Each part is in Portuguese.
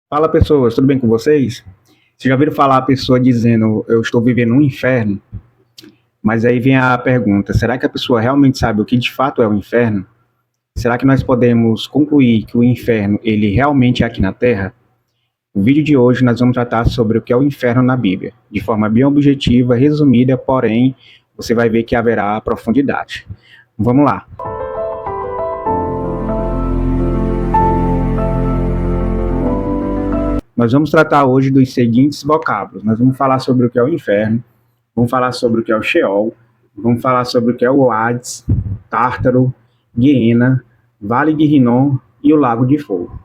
Fala pessoas, tudo bem com vocês? Vocês já ouviram falar a pessoa dizendo eu estou vivendo um inferno? Mas aí vem a pergunta: será que a pessoa realmente sabe o que de fato é o inferno? Será que nós podemos concluir que o inferno ele realmente é aqui na Terra? No vídeo de hoje nós vamos tratar sobre o que é o inferno na Bíblia, de forma bem objetiva, resumida, porém você vai ver que haverá profundidade. Vamos lá. Nós vamos tratar hoje dos seguintes vocábulos. Nós vamos falar sobre o que é o inferno, vamos falar sobre o que é o Sheol, vamos falar sobre o que é o Hades, Tártaro, Guiena, Vale de Rinom e o Lago de Fogo.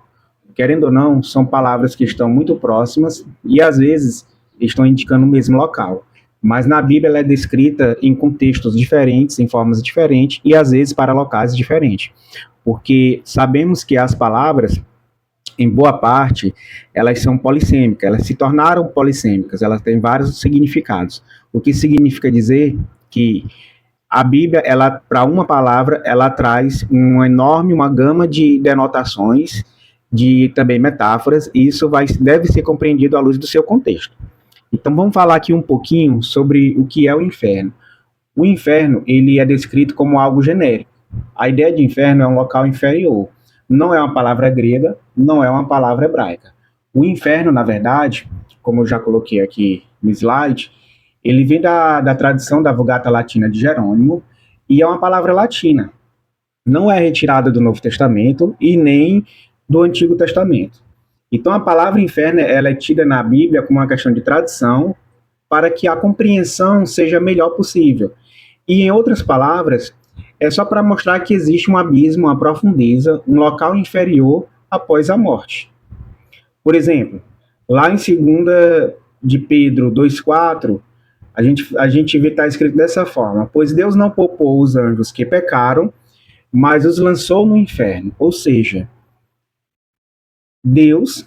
Querendo ou não, são palavras que estão muito próximas e às vezes estão indicando o mesmo local. Mas na Bíblia ela é descrita em contextos diferentes, em formas diferentes e às vezes para locais diferentes. Porque sabemos que as palavras em boa parte, elas são polissêmicas, elas se tornaram polissêmicas, elas têm vários significados. O que significa dizer que a Bíblia, ela para uma palavra, ela traz uma gama de denotações, de também metáforas, e isso deve ser compreendido à luz do seu contexto. Então vamos falar aqui um pouquinho sobre o que é o inferno. O inferno, ele é descrito como algo genérico. A ideia de inferno é um local inferior. Não é uma palavra grega, não é uma palavra hebraica. O inferno, na verdade, como eu já coloquei aqui no slide, ele vem da tradição da Vulgata Latina de Jerônimo e é uma palavra latina. Não é retirada do Novo Testamento e nem do Antigo Testamento. Então, a palavra inferno ela é tida na Bíblia como uma questão de tradição para que a compreensão seja a melhor possível. E, em outras palavras, é só para mostrar que existe um abismo, uma profundeza, um local inferior após a morte. Por exemplo, lá em 2 de Pedro 2,4, a gente vê está escrito dessa forma: pois Deus não poupou os anjos que pecaram, mas os lançou no inferno. Ou seja, Deus,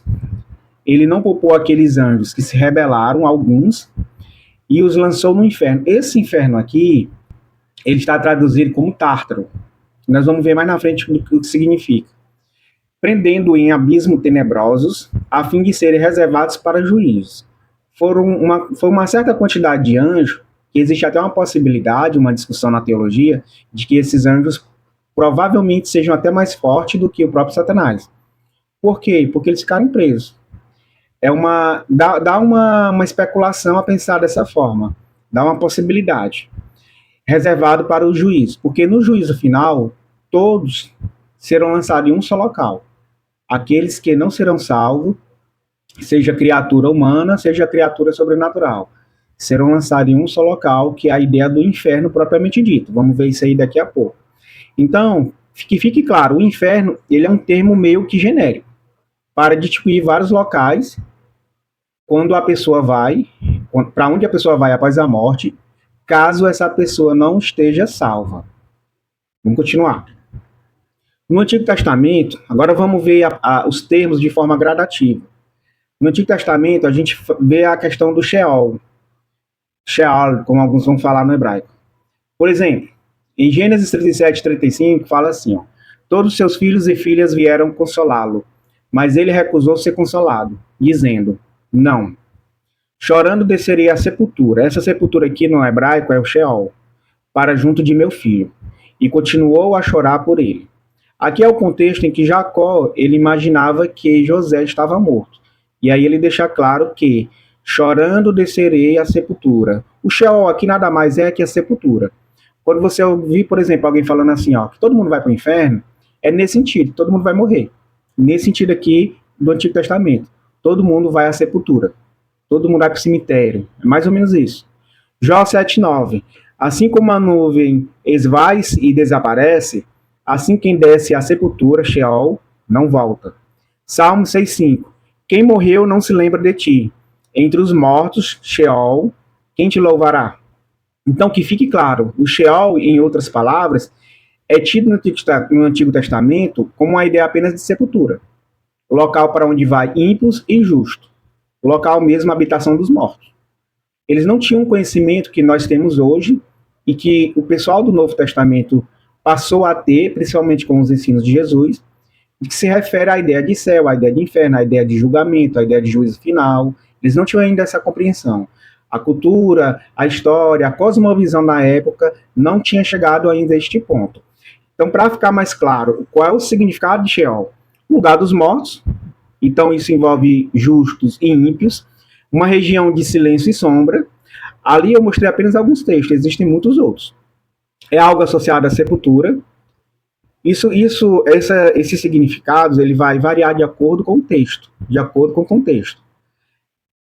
ele não poupou aqueles anjos que se rebelaram, alguns, e os lançou no inferno. Esse inferno aqui, ele está traduzido como Tártaro. Nós vamos ver mais na frente o que significa. Prendendo em abismos tenebrosos, a fim de serem reservados para juízos. Foi uma certa quantidade de anjos, que existe até uma possibilidade, uma discussão na teologia, de que esses anjos provavelmente sejam até mais fortes do que o próprio Satanás. Por quê? Porque eles ficaram presos. Dá uma especulação a pensar dessa forma, dá uma possibilidade. Reservado para o juízo, porque no juízo final, todos serão lançados em um só local. Aqueles que não serão salvos, seja criatura humana, seja criatura sobrenatural, serão lançados em um só local, que é a ideia do inferno propriamente dito. Vamos ver isso aí daqui a pouco. Então, que fique claro, o inferno ele é um termo meio que genérico, para distinguir vários locais, quando a pessoa vai, para onde a pessoa vai após a morte, caso essa pessoa não esteja salva. Vamos continuar. No Antigo Testamento, agora vamos ver os termos de forma gradativa. No Antigo Testamento, a gente vê a questão do Sheol. Sheol, como alguns vão falar no hebraico. Por exemplo, em Gênesis 37, 35, fala assim: ó, todos seus filhos e filhas vieram consolá-lo, mas ele recusou ser consolado, dizendo: não. Chorando descerei à sepultura. Essa sepultura aqui no hebraico é o Sheol, para junto de meu filho. E continuou a chorar por ele. Aqui é o contexto em que Jacó ele imaginava que José estava morto. E aí ele deixa claro que chorando descerei à sepultura. O Sheol aqui nada mais é que a sepultura. Quando você ouvir, por exemplo, alguém falando assim, ó, que todo mundo vai para o inferno, é nesse sentido, todo mundo vai morrer. Nesse sentido aqui do Antigo Testamento. Todo mundo vai à sepultura. Todo mundo vai para o cemitério. É mais ou menos isso. Jó 7,9. Assim como a nuvem esvai e desaparece, assim quem desce à sepultura, Sheol, não volta. Salmo 6,5. Quem morreu não se lembra de ti. Entre os mortos, Sheol, quem te louvará? Então, que fique claro, o Sheol, em outras palavras, é tido no Antigo Testamento como uma ideia apenas de sepultura. O local para onde vai ímpios e justos. O local mesmo, a habitação dos mortos. Eles não tinham o conhecimento que nós temos hoje e que o pessoal do Novo Testamento passou a ter, principalmente com os ensinos de Jesus, que se refere à ideia de céu, à ideia de inferno, à ideia de julgamento, à ideia de juízo final. Eles não tinham ainda essa compreensão. A cultura, a história, a cosmovisão na época não tinha chegado ainda a este ponto. Então, para ficar mais claro, qual é o significado de Sheol? Lugar dos mortos. Então, isso envolve justos e ímpios. Uma região de silêncio e sombra. Ali eu mostrei apenas alguns textos, existem muitos outros. É algo associado à sepultura. Esses significados ele vai variar de acordo com o texto, de acordo com o contexto.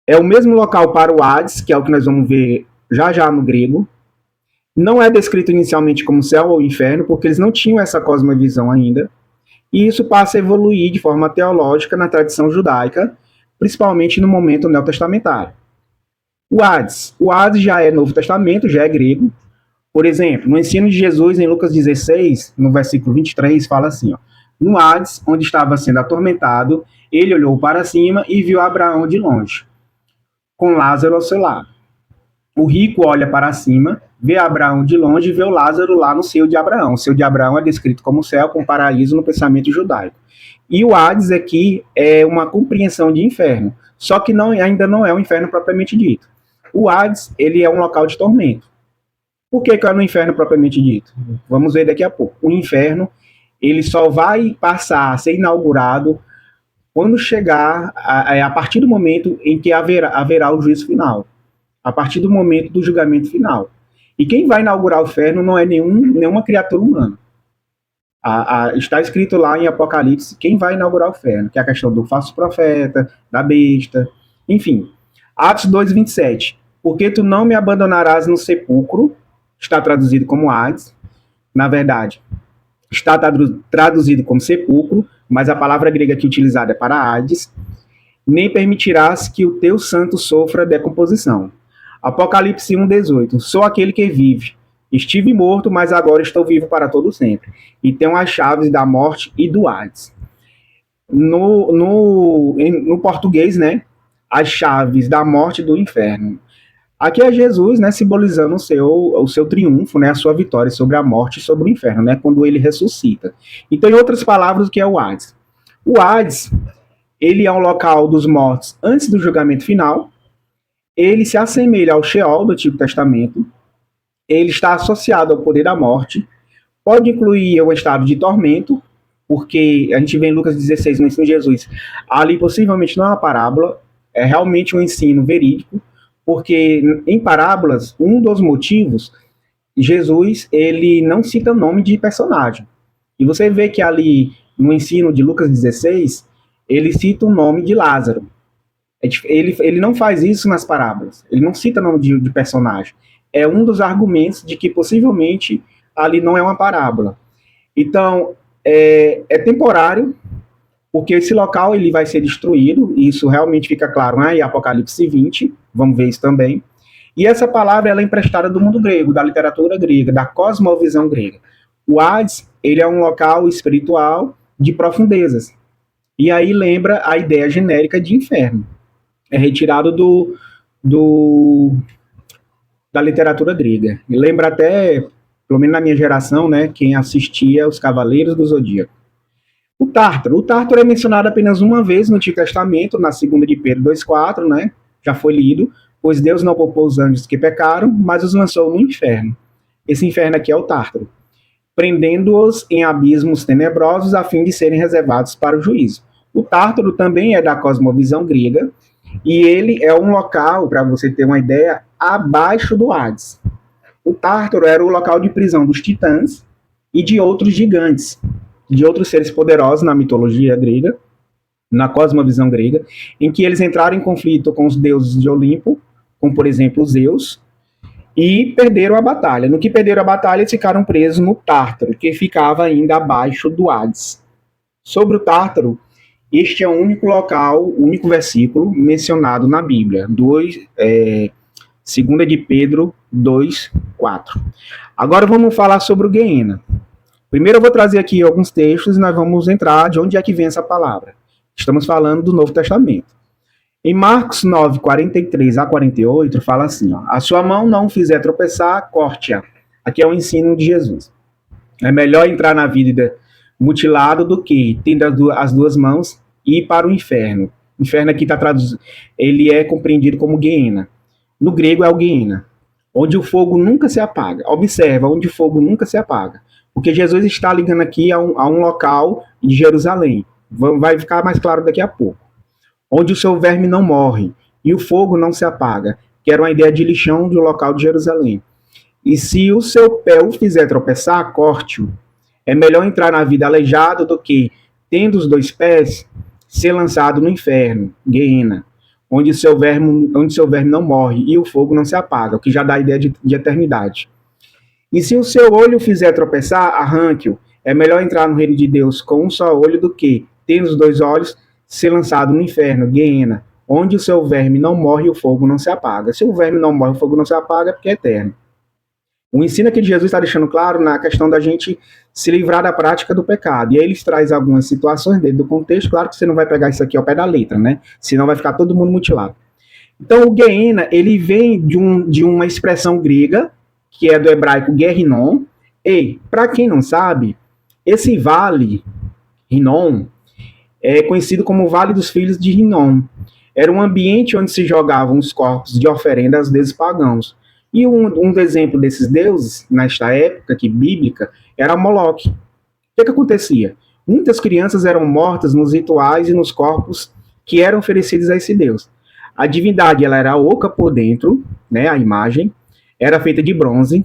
É o mesmo local para o Hades, que é o que nós vamos ver já já no grego. Não é descrito inicialmente como céu ou inferno, porque eles não tinham essa cosmovisão ainda. E isso passa a evoluir de forma teológica na tradição judaica, principalmente no momento neotestamentário. O Hades já é Novo Testamento, já é grego. Por exemplo, no ensino de Jesus, em Lucas 16, no versículo 23, fala assim, ó, no Hades, onde estava sendo atormentado, ele olhou para cima e viu Abraão de longe, com Lázaro ao seu lado. O rico olha para cima, vê Abraão de longe e vê o Lázaro lá no seio de Abraão. O seio de Abraão é descrito como céu, como paraíso no pensamento judaico. E o Hades aqui é uma compreensão de inferno, só que ainda não é um inferno propriamente dito. O Hades, ele é um local de tormento. Por que é no inferno propriamente dito? Vamos ver daqui a pouco. O inferno, ele só vai passar a ser inaugurado quando chegar a partir do momento em que haverá o juízo final. A partir do momento do julgamento final. E quem vai inaugurar o inferno não é nenhuma criatura humana. Está escrito lá em Apocalipse quem vai inaugurar o inferno, que é a questão do falso profeta, da besta, enfim. Atos 2:27. Porque tu não me abandonarás no sepulcro, está traduzido como Hades, na verdade, está traduzido como sepulcro, mas a palavra grega aqui utilizada é para Hades, nem permitirás que o teu santo sofra decomposição. Apocalipse 1:18. Sou aquele que vive. Estive morto, mas agora estou vivo para todo sempre. E tenho as chaves da morte e do Hades. No português, né? As chaves da morte e do inferno. Aqui é Jesus, né, simbolizando o seu triunfo, né, a sua vitória sobre a morte e sobre o inferno, né, quando ele ressuscita. Então, em outras palavras, o que é o Hades? O Hades, ele é um local dos mortos antes do julgamento final. Ele se assemelha ao Sheol do Antigo Testamento. Ele está associado ao poder da morte. Pode incluir um estado de tormento, porque a gente vê em Lucas 16, no ensino de Jesus. Ali possivelmente não é uma parábola, é realmente um ensino verídico, porque em parábolas, um dos motivos, Jesus, ele não cita nome de personagem. E você vê que ali, no ensino de Lucas 16, ele cita o nome de Lázaro. Ele não faz isso nas parábolas. Ele não cita nome de personagem. É um dos argumentos de que possivelmente ali não é uma parábola. Então, é temporário, porque esse local ele vai ser destruído, e isso realmente fica claro, né, em Apocalipse 20, vamos ver isso também. E essa palavra ela é emprestada do mundo grego, da literatura grega, da cosmovisão grega. O Hades, ele é um local espiritual de profundezas. E aí lembra a ideia genérica de inferno. É retirado da literatura grega. E lembra até, pelo menos na minha geração, né, quem assistia Os Cavaleiros do Zodíaco. O Tártaro é mencionado apenas uma vez no Antigo Testamento, na 2 de Pedro 2:4, né? Já foi lido, pois Deus não poupou os anjos que pecaram, mas os lançou no inferno. Esse inferno aqui é o Tártaro, prendendo-os em abismos tenebrosos a fim de serem reservados para o juízo. O Tártaro também é da cosmovisão grega, e ele é um local, para você ter uma ideia, abaixo do Hades. O Tártaro era o local de prisão dos titãs e de outros gigantes, de outros seres poderosos na mitologia grega, na cosmovisão grega, em que eles entraram em conflito com os deuses de Olimpo, como por exemplo Zeus, e perderam a batalha. No que perderam a batalha, eles ficaram presos no Tártaro, que ficava ainda abaixo do Hades. Sobre o Tártaro, este é o único local, o único versículo mencionado na Bíblia, 2 de Pedro 2:4. Agora vamos falar sobre o Guiena. Primeiro eu vou trazer aqui alguns textos e nós vamos entrar de onde é que vem essa palavra. Estamos falando do Novo Testamento. Em Marcos 9:43 a 48, fala assim, ó, a sua mão não fizer tropeçar, corte-a. Aqui é o ensino de Jesus. É melhor entrar na vida mutilado do que? Tendo as duas mãos e ir para o inferno. O inferno aqui está traduzido, ele é compreendido como Guiena. No grego é o Guiena, onde o fogo nunca se apaga. Observa, onde o fogo nunca se apaga. Porque Jesus está ligando aqui a um local de Jerusalém. Vai ficar mais claro daqui a pouco. Onde o seu verme não morre e o fogo não se apaga, que era uma ideia de lixão do local de Jerusalém. E se o seu pé o fizer tropeçar, corte-o. É melhor entrar na vida aleijado do que, tendo os dois pés, ser lançado no inferno, Guiena, onde seu verme não morre e o fogo não se apaga, o que já dá a ideia de eternidade. E se o seu olho o fizer tropeçar, arranque-o. É melhor entrar no reino de Deus com um só olho do que, tendo os dois olhos, ser lançado no inferno, Guiena, onde o seu verme não morre e o fogo não se apaga. Se o verme não morre e o fogo não se apaga, é porque é eterno. O ensino aqui de Jesus está deixando claro na questão da gente se livrar da prática do pecado. E aí eles trazem algumas situações dentro do contexto. Claro que você não vai pegar isso aqui ao pé da letra, né? Senão vai ficar todo mundo mutilado. Então o Guiena, ele vem de uma expressão grega, que é do hebraico Guerrinon. E, para quem não sabe, esse vale, Rinom, é conhecido como Vale dos Filhos de Rinom. Era um ambiente onde se jogavam os corpos de oferenda aos deuses pagãos. E um exemplo desses deuses, nesta época aqui, bíblica, era Moloque. O que acontecia? Muitas crianças eram mortas nos rituais e nos corpos que eram oferecidos a esse deus. A divindade ela era oca por dentro, né, a imagem, era feita de bronze.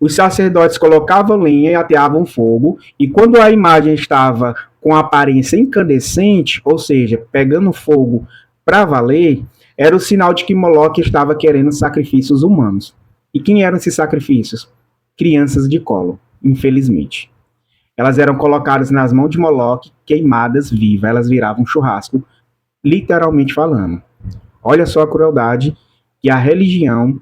Os sacerdotes colocavam lenha e ateavam fogo, e quando a imagem estava com aparência incandescente, ou seja, pegando fogo para valer, era o sinal de que Moloque estava querendo sacrifícios humanos. E quem eram esses sacrifícios? Crianças de colo, infelizmente. Elas eram colocadas nas mãos de Moloque, queimadas vivas, elas viravam churrasco, literalmente falando. Olha só a crueldade que a religião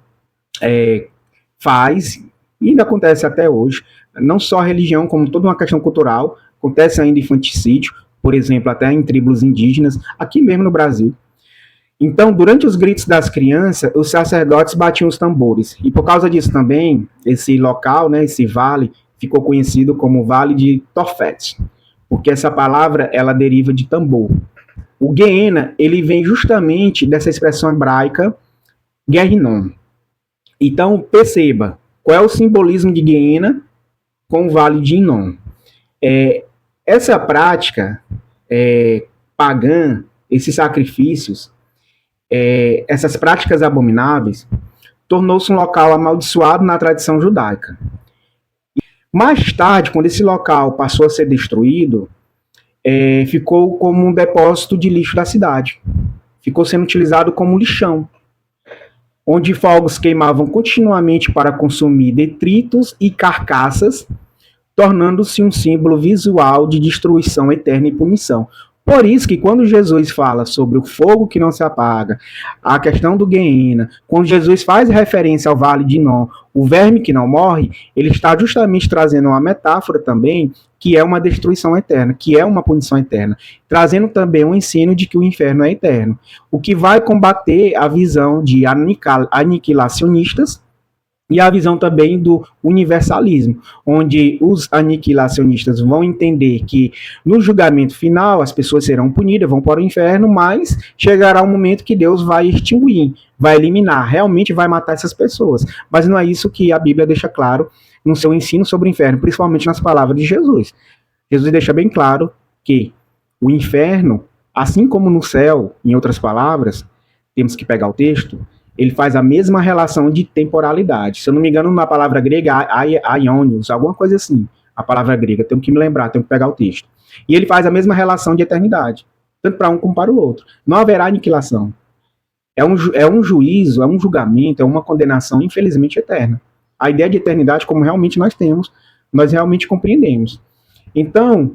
faz, e ainda acontece até hoje, não só a religião, como toda uma questão cultural, acontece ainda infanticídio, por exemplo, até em tribos indígenas, aqui mesmo no Brasil. Então, durante os gritos das crianças, os sacerdotes batiam os tambores. E por causa disso também, esse local, né, esse vale, ficou conhecido como Vale de Tofet, porque essa palavra, ela deriva de tambor. O Guiena, ele vem justamente dessa expressão hebraica, Guerrinon. Então, perceba, qual é o simbolismo de Guiena com o Vale de Inom? Essa prática pagã, esses sacrifícios, essas práticas abomináveis, tornou-se um local amaldiçoado na tradição judaica. Mais tarde, quando esse local passou a ser destruído, ficou como um depósito de lixo da cidade. Ficou sendo utilizado como lixão, onde fogos queimavam continuamente para consumir detritos e carcaças, tornando-se um símbolo visual de destruição eterna e punição. Por isso que quando Jesus fala sobre o fogo que não se apaga, a questão do Guiena, quando Jesus faz referência ao Vale de Inom, o verme que não morre, ele está justamente trazendo uma metáfora também, que é uma destruição eterna, que é uma punição eterna, trazendo também um ensino de que o inferno é eterno, o que vai combater a visão de aniquilacionistas, e a visão também do universalismo, onde os aniquilacionistas vão entender que no julgamento final as pessoas serão punidas, vão para o inferno, mas chegará um momento que Deus vai extinguir, vai eliminar, realmente vai matar essas pessoas. Mas não é isso que a Bíblia deixa claro no seu ensino sobre o inferno, principalmente nas palavras de Jesus. Jesus deixa bem claro que o inferno, assim como no céu, em outras palavras, temos que pegar o texto, ele faz a mesma relação de temporalidade. Se eu não me engano, na palavra grega, aionios, alguma coisa assim. A palavra grega, tenho que me lembrar, tenho que pegar o texto. E ele faz a mesma relação de eternidade, tanto para um como para o outro. Não haverá aniquilação. É um juízo, é um julgamento, é uma condenação, infelizmente, eterna. A ideia de eternidade, como realmente nós temos, nós realmente compreendemos. Então,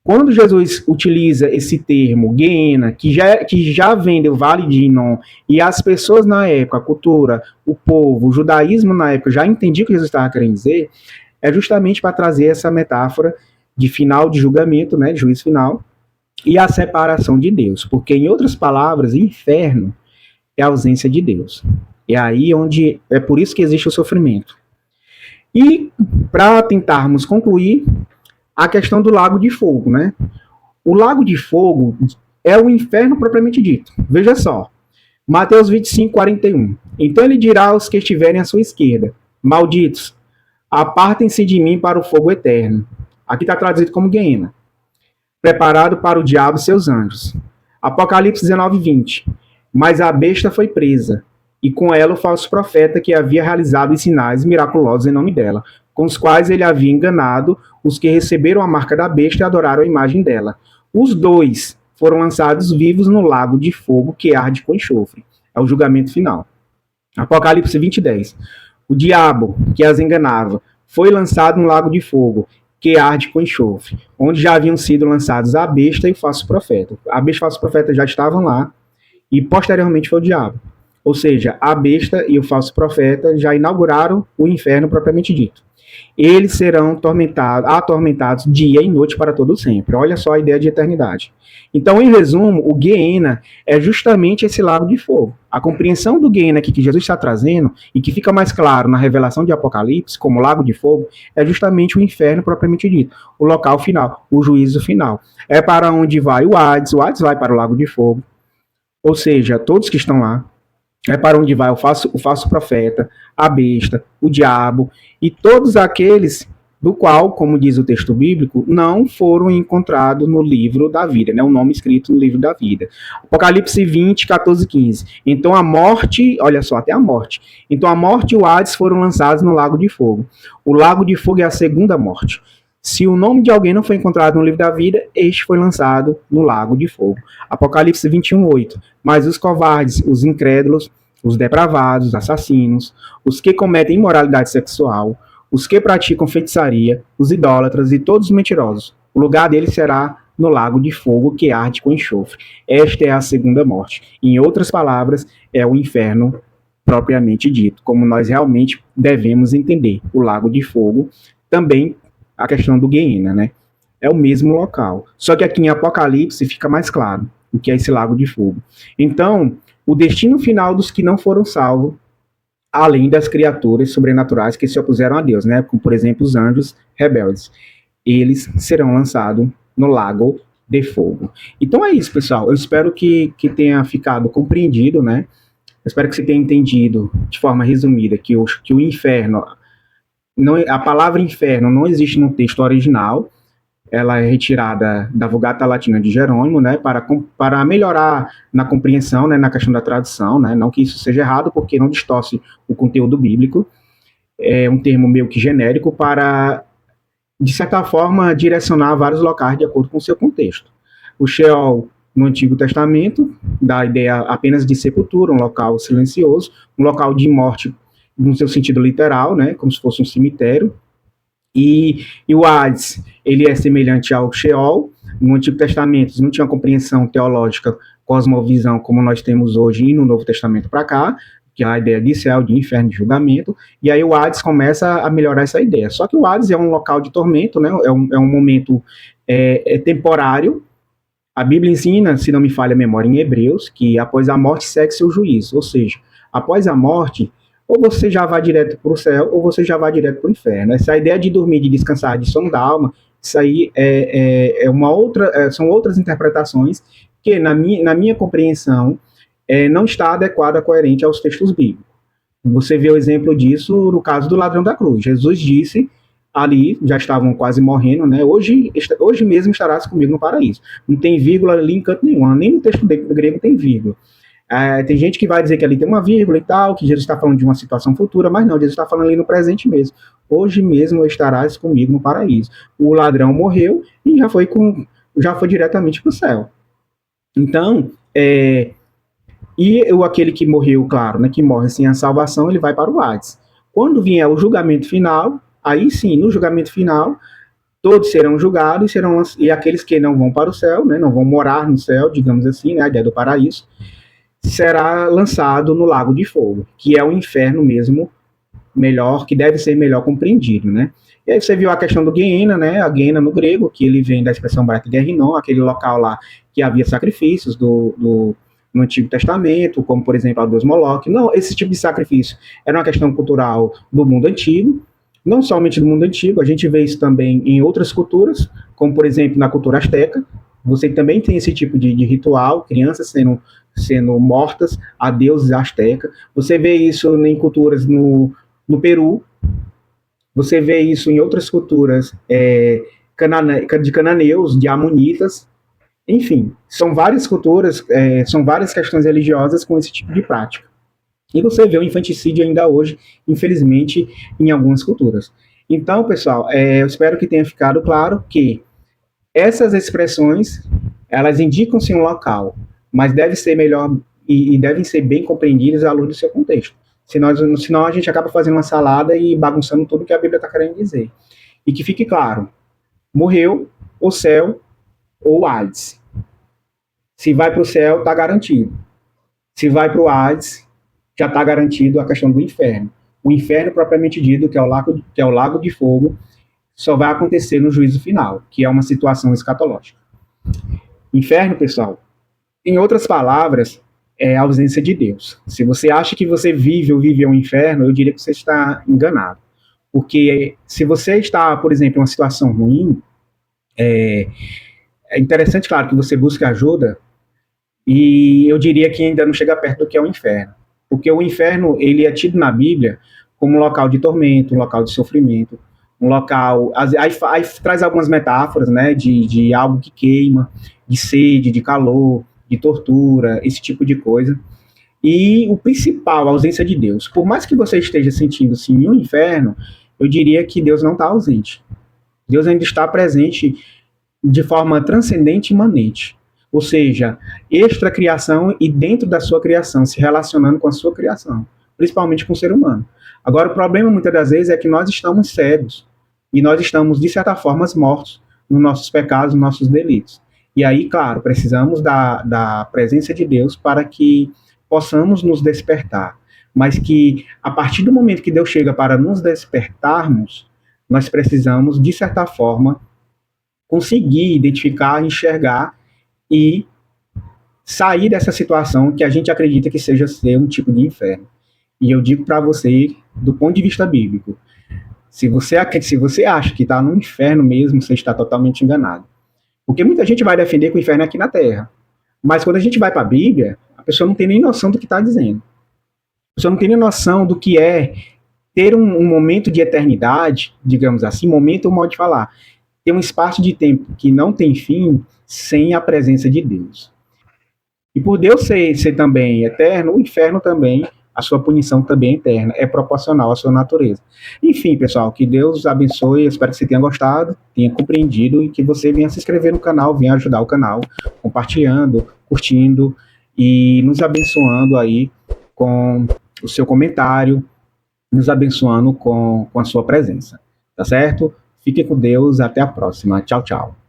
quando Jesus utiliza esse termo, Guiena, que já vem do Vale de Inom, e as pessoas na época, a cultura, o povo, o judaísmo na época, já entendiam o que Jesus estava querendo dizer, é justamente para trazer essa metáfora de final de julgamento, né, de juízo final, e a separação de Deus. Porque, em outras palavras, inferno é a ausência de Deus. É aí onde, é por isso que existe o sofrimento. E, para tentarmos concluir, a questão do lago de fogo, né? O lago de fogo é o inferno propriamente dito. Veja só, Mateus 25, 41. Então ele dirá aos que estiverem à sua esquerda: malditos, apartem-se de mim para o fogo eterno. Aqui está traduzido como Guiena, preparado para o diabo e seus anjos. Apocalipse 19, 20. Mas a besta foi presa, e com ela o falso profeta que havia realizado os sinais miraculosos em nome dela, com os quais ele havia enganado os que receberam a marca da besta e adoraram a imagem dela. Os dois foram lançados vivos no lago de fogo que arde com enxofre. É o julgamento final. Apocalipse 20, 10. O diabo, que as enganava, foi lançado no lago de fogo, que arde com enxofre, onde já haviam sido lançados a besta e o falso profeta. A besta e o falso profeta já estavam lá, e posteriormente foi o diabo. Ou seja, a besta e o falso profeta já inauguraram o inferno propriamente dito. Eles serão atormentados dia e noite para todo sempre. Olha só a ideia de eternidade. Então, em resumo, o Guiena é justamente esse lago de fogo. A compreensão do Guiena aqui que Jesus está trazendo, e que fica mais claro na revelação de Apocalipse, como lago de fogo, é justamente o inferno propriamente dito, o local final, o juízo final. É para onde vai o Hades vai para o lago de fogo, ou seja, todos que estão lá. É para onde vai o falso profeta, a besta, o diabo e todos aqueles do qual, como diz o texto bíblico, não foram encontrados no livro da vida, né? O nome escrito no livro da vida. Apocalipse 20, 14, 15. Então a morte, olha só, até a morte. Então a morte e o Hades foram lançados no lago de fogo. O lago de fogo é a segunda morte. Se o nome de alguém não foi encontrado no livro da vida, este foi lançado no lago de fogo. Apocalipse 21, 8. Mas os covardes, os incrédulos, os depravados, os assassinos, os que cometem imoralidade sexual, os que praticam feitiçaria, os idólatras e todos os mentirosos, o lugar deles será no lago de fogo que arde com enxofre. Esta é a segunda morte. Em outras palavras, é o inferno propriamente dito, como nós realmente devemos entender. O lago de fogo também a questão do Guiena, né? É o mesmo local. Só que aqui em Apocalipse fica mais claro o que é esse lago de fogo. Então, o destino final dos que não foram salvos, além das criaturas sobrenaturais que se opuseram a Deus, né? Como, por exemplo, os anjos rebeldes. Eles serão lançados no lago de fogo. Então é isso, pessoal. Eu espero que tenha ficado compreendido, né? Eu espero que você tenha entendido de forma resumida que o inferno... Não, a palavra inferno não existe no texto original, ela é retirada da Vulgata Latina de Jerônimo, né, para melhorar na compreensão, né, na questão da tradução, né, não que isso seja errado, porque não distorce o conteúdo bíblico, é um termo meio que genérico para, de certa forma, direcionar vários locais de acordo com o seu contexto. O Sheol, no Antigo Testamento, dá a ideia apenas de sepultura, um local silencioso, um local de morte no seu sentido literal, né, como se fosse um cemitério, e o Hades, ele é semelhante ao Sheol. No Antigo Testamento não tinha compreensão teológica, cosmovisão, como nós temos hoje, e no Novo Testamento para cá, que é a ideia de céu, de inferno, de julgamento, e aí o Hades começa a melhorar essa ideia. Só que o Hades é um local de tormento, né, é um momento temporário. A Bíblia ensina, se não me falha a memória, em Hebreus, que após a morte segue seu juízo, ou seja, após a morte, ou você já vai direto para o céu, ou você já vai direto para o inferno. Essa ideia de dormir, de descansar, de sono da alma, isso aí são outras interpretações que, na minha compreensão, não está adequada, coerente aos textos bíblicos. Você vê o exemplo disso no caso do ladrão da cruz. Jesus disse ali, já estavam quase morrendo, né? Hoje mesmo estarás comigo no paraíso. Não tem vírgula ali em canto nenhum, nem no texto grego tem vírgula. Tem gente que vai dizer que ali tem uma vírgula e tal, que Jesus está falando de uma situação futura, mas não, Jesus está falando ali no presente mesmo. Hoje mesmo estarás comigo no paraíso. O ladrão morreu e já foi diretamente para o céu. Então, aquele que morreu, claro, né, que morre sem a salvação, ele vai para o Hades. Quando vier o julgamento final, aí sim, no julgamento final, todos serão julgados e aqueles que não vão para o céu, né, não vão morar no céu, digamos assim, né, a ideia do paraíso, será lançado no lago de fogo, que é o inferno mesmo, que deve ser melhor compreendido, né? E aí você viu a questão do Guiena, né? A Guiena no grego, que ele vem da expressão hebraica Guerrinon, aquele local lá que havia sacrifícios no Antigo Testamento, como por exemplo ao deus Moloque. Não, esse tipo de sacrifício era uma questão cultural do mundo antigo, não somente no mundo antigo, a gente vê isso também em outras culturas, como por exemplo na cultura asteca. Você também tem esse tipo de ritual, crianças sendo mortas a deuses astecas. Você vê isso em culturas no Peru, você vê isso em outras culturas de cananeus, de amonitas. Enfim, são várias culturas, são várias questões religiosas com esse tipo de prática. E você vê o infanticídio ainda hoje, infelizmente, em algumas culturas. Então, pessoal, eu espero que tenha ficado claro que essas expressões, elas indicam-se um local, mas deve ser melhor e devem ser bem compreendidas à luz do seu contexto. Senão a gente acaba fazendo uma salada e bagunçando tudo que a Bíblia está querendo dizer. E que fique claro, morreu, o céu ou Hades. Se vai para o céu, está garantido. Se vai para o Hades, já está garantido a questão do inferno. O inferno propriamente dito, que é o lago de fogo, só vai acontecer no juízo final, que é uma situação escatológica. Inferno, pessoal, em outras palavras, é a ausência de Deus. Se você acha que você vive ou viveu um inferno, eu diria que você está enganado. Porque se você está, por exemplo, em uma situação ruim, é interessante, claro, que você busque ajuda, e eu diria que ainda não chega perto do que é o inferno. Porque o inferno, ele é tido na Bíblia como um local de tormento, um local de sofrimento, um local... Aí traz algumas metáforas, né, de algo que queima, de sede, de calor, de tortura, esse tipo de coisa. E o principal, a ausência de Deus. Por mais que você esteja sentindo-se em um inferno, eu diria que Deus não está ausente. Deus ainda está presente de forma transcendente e imanente. Ou seja, extra criação e dentro da sua criação, se relacionando com a sua criação, principalmente com o ser humano. Agora, o problema muitas das vezes é que nós estamos cegos e nós estamos, de certa forma, mortos nos nossos pecados, nos nossos delitos. E aí, claro, precisamos da presença de Deus para que possamos nos despertar. Mas que, a partir do momento que Deus chega para nos despertarmos, nós precisamos, de certa forma, conseguir identificar, enxergar e sair dessa situação que a gente acredita que seja ser um tipo de inferno. E eu digo para você, do ponto de vista bíblico, se você acha que está no inferno mesmo, você está totalmente enganado. Porque muita gente vai defender que o inferno é aqui na Terra. Mas quando a gente vai para a Bíblia, a pessoa não tem nem noção do que está dizendo. A pessoa não tem nem noção do que é ter um momento de eternidade, digamos assim, momento é um modo de falar, ter um espaço de tempo que não tem fim sem a presença de Deus. E por Deus ser também eterno, o inferno também, a sua punição também é eterna, é proporcional à sua natureza. Enfim, pessoal, que Deus abençoe, eu espero que você tenha gostado, tenha compreendido e que você venha se inscrever no canal, venha ajudar o canal, compartilhando, curtindo e nos abençoando aí com o seu comentário, nos abençoando com a sua presença, tá certo? Fique com Deus, até a próxima. Tchau, tchau.